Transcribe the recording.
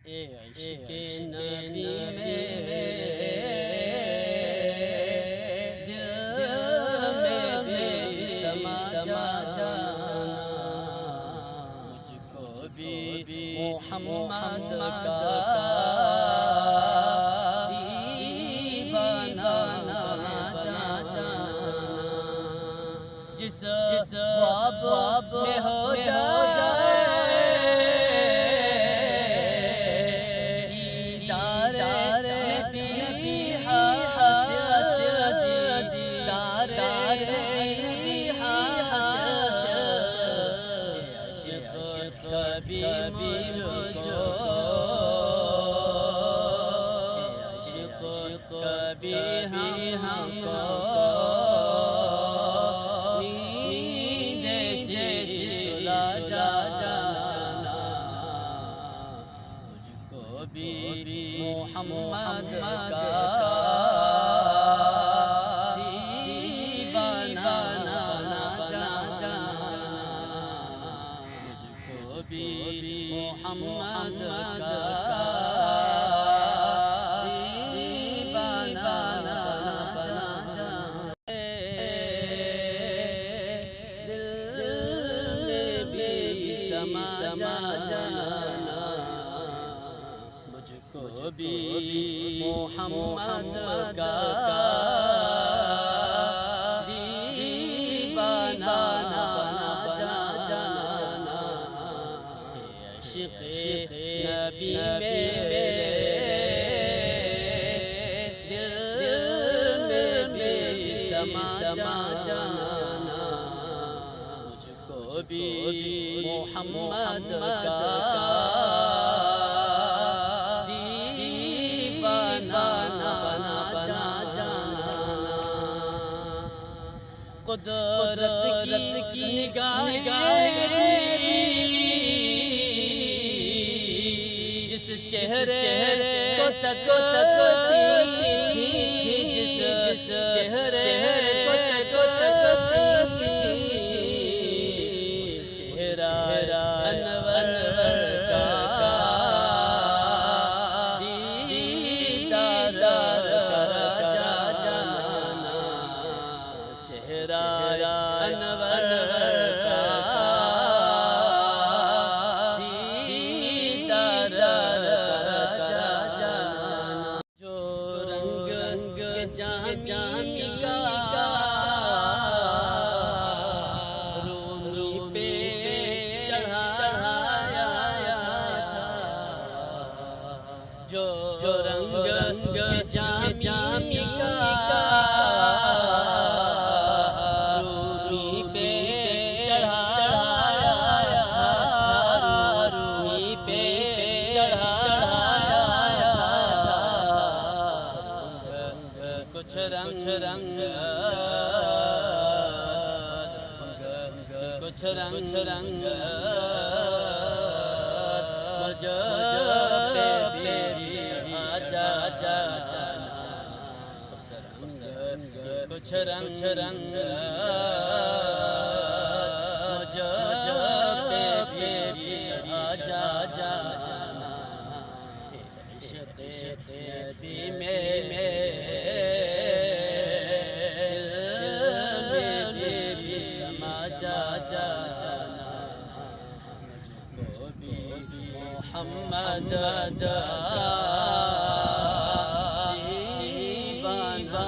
इश्क़े नबी में दिल में भी समा जाना, मुझको भी मोहम्मद का दीवाना जाना, जिस ख्वाब में हो जाए कभी मुझको कभी हमको नींद से सुला जाना, मुझको भी मोहम्मद का दीवाना जाना, मुझको भी मोहम्मद का दीवाना जाना, दिल में भी समा जाना, मुझको भी मोहम्मद का दीवाना जाना, इश्क़े नबी में दिल में भी समा जाना, मुझको भी मोहम्मद का दीवाना जाना, कुदरत की निगाहें जिस चेहरे को तकती थी, जिस चेहरे को तकती थी, उस चेहरा अनवर का दीदार करा जाना, उस चेहरा अनवर का जानी का रूमी पे चढ़ाया था, जो रंग जानी का रूमी पे चढ़ाया था, रूमी पे चढ़ाया था, कुछ रंग कुछ रंग मुझे आजा कुछ रंग मुझे आजा इश्क़े नबी में जाना, मुझको भी मोहम्मद का दीवाना